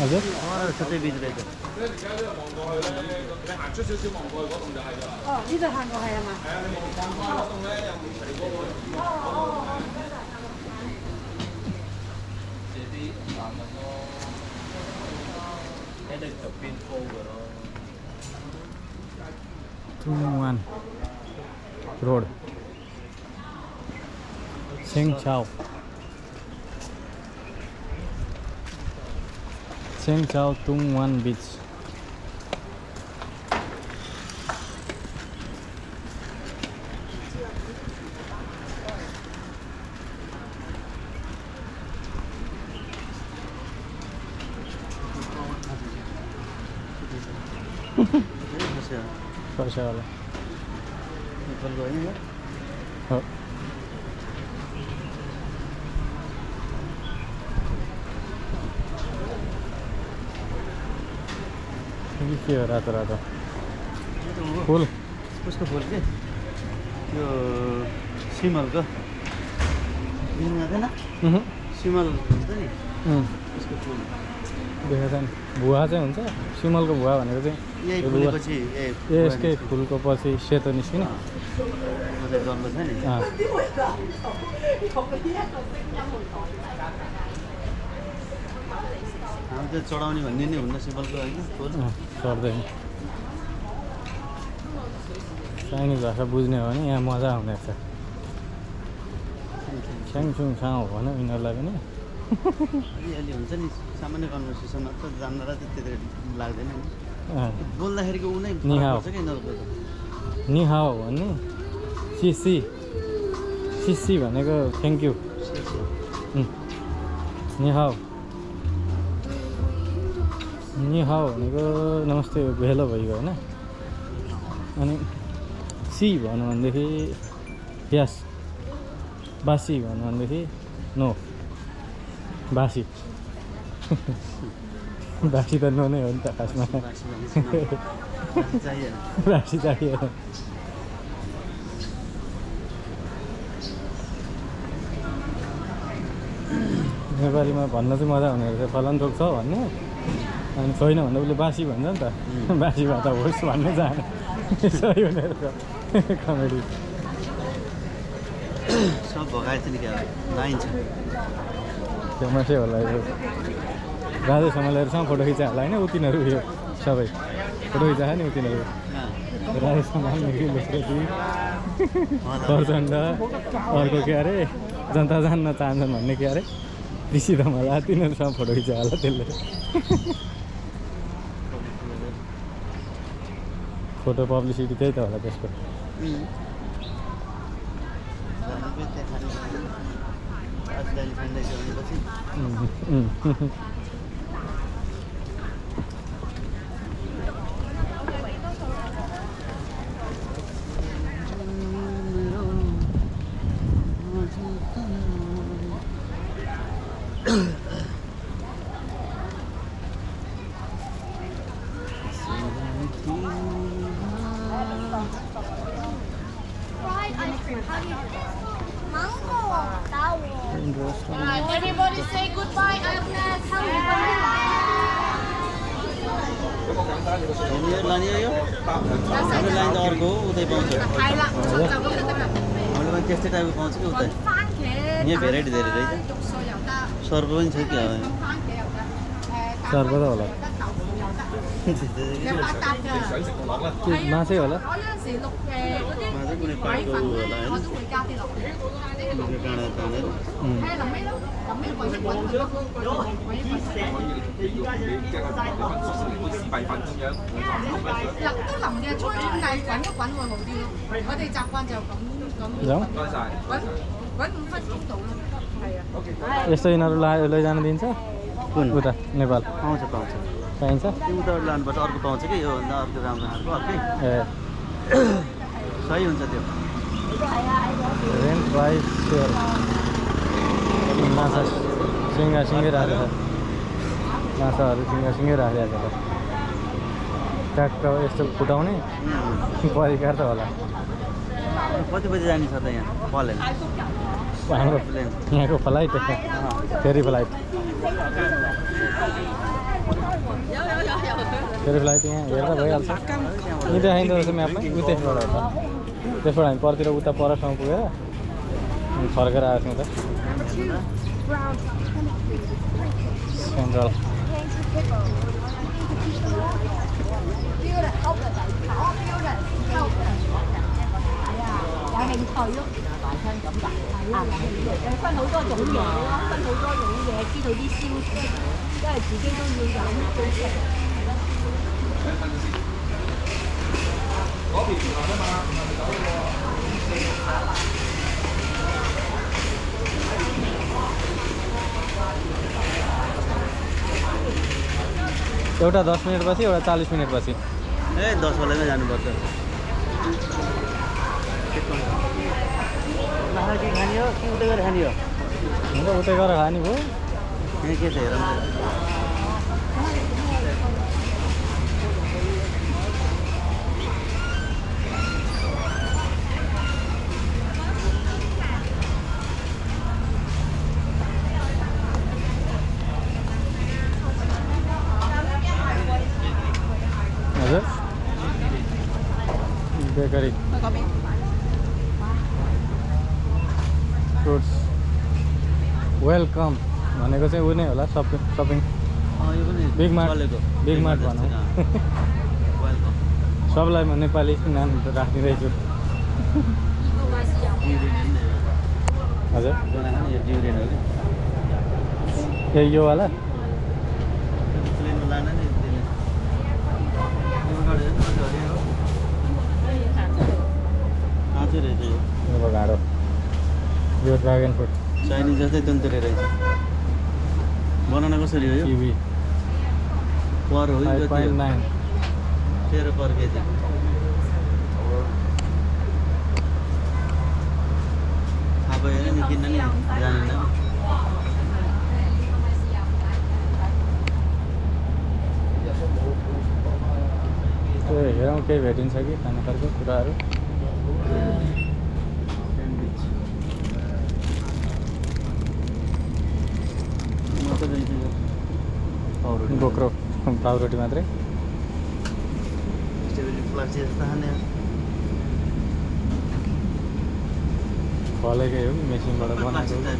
हजुर छुट्टै बिज रहेछ Tungwan Road Sengchao Tungwan Beach Persia वाला निकल गयो नि हो ये के हो रातो रातो फुल उसको फुल के यो सिमलको हुँदैन सिमल हुन्छ नि उसको फुल देखेको छैन भुवा चाहिँ हुन्छ सिमलको भुवा भनेको चाहिँ यही फुलेपछि यसकै फुलको पछि सेतो निस्किने जन्म छ नि हामी त चढाउने भन्ने नै हुन्न सिमलको होइन फुल चढ्दैन चाइनिज भाषा बुझ्ने हो भने यहाँ मजा आउने रहेछ स्याङसुङ छाउँ भनौँ यिनीहरूलाई पनि अलिअलि हुन्छ नि सामान्य कन्भर्सेसनमा त जान्नलाई त त्यति लाग्दैन नि बोल्दाखेरिको ऊ नै पर्छ क्या यिनीहरूको निहाओ भन्ने सिसी सिसी भनेको थ्याङ्क यू निहाओ निहाओ भनेको नमस्ते भेलो भइगयो होइन अनि सी भन्नु भनेदेखि यस बासी भन्नु भनेदेखि नो बासी बासी त नो नै हो नि त खासमा बासी चाहिएन नेपालीमा भन्न चाहिँ मजा हुने रहेछ फलान थोक छ भन्ने अनि छैन भन्दा उसले बासी भन्छ नि त बासी भए त होस् भन्ने जाने सही हुने रहेछ कमेडी सब भगाएछ नि क्या लाइन्छ फेमसै होला यो राजा समालहरूसँग फोटो खिचाइ होला होइन उतिनीहरू उयो सबै फोटो खिचायो नि उतिनीहरू राजा समाल प्रचण्ड अर्को के अरे जनता जान्न चाहन्छन् भन्ने के अरे ऋषि धमाला तिनीहरूसँग फोटो खिचायो होला त्यसले फोटो पब्लिसिटी त्यही त होला त्यसको Everybody say goodbye, Agnes. लाने यो हाम्रो लाइन त अर्को हो उतै पाउँछ हामीले पनि त्यस्तै टाइपको पाउँछ कि उतै यहाँ भेराइटी धेरै रहेछ सर्प पनि छ क्या सर्प त होला माछै होला माछा कुनै पाटो होला होइन काँडा तानेर यस्तो यिनीहरू लैजान दिन्छ कुन उता नेपाल पाउँछ पाउँछ चाहिन्छ त्यो उताबाट लानुपर्छ अर्को पाउँछ कि योभन्दा अर्को राम्रो खालको अर्कै ए सही हुन्छ त्यो रेन्ट बाई सेयर माछा सिँगै राखेको छ माछाहरू सिँगै राखेको छ ट्याक्क यस्तो फुटाउने परिकार त होला कति बजी जाने छ त यहाँ पलेन हाम्रो प्लेन यहाँको फ्लाइट फेरि फ्लाइट फेरि फ्लाइट यहाँ हेर्दा भइहाल्छ यहीँ देखाइँदो रहेछ म्यापमा उतैबाट यता त्यसबाट हामी परतिर उता परसम्म पुगेर अनि फर्केर आएको थियौँ त सेन्ट्रल एउटा 10 मिनटपछि एउटा 40 मिनटपछि ए 10 वालामै जानुपर्छ लाखा के खाने हो कि उतै गरेर खाने हो हुन्छ उतै गरेर खाने भयो यहाँ के छ हेर हजुर बेकरी फ्रुट्स वेलकम भनेको चाहिँ ऊ नै होला सपिङ यो पनि बिग मार्ट चलेको बिग मार्ट भनौँ वेलकम सबलाई म नेपाली नाम राखिदिँदैछु हजुर यो ड्युरेन हो कि योवाला प्लेनमा लान नि त्यसले काँचै रहेछ यो गाडो यो ड्रागन फ्रुट चाइनिज जस्तै तुन्तुरे रहेछ बनाना कसरी हो यो किवी पर हो 5.9 13 पर केजी थाहा भएन नि किन्न नि जानेन त्यो हेरौँ केही भेटिन्छ कि खानेखालको कुराहरू बोक्रो पाउरोटी मात्रै फलेकै हो कि मेसिनबाट बनाएको हो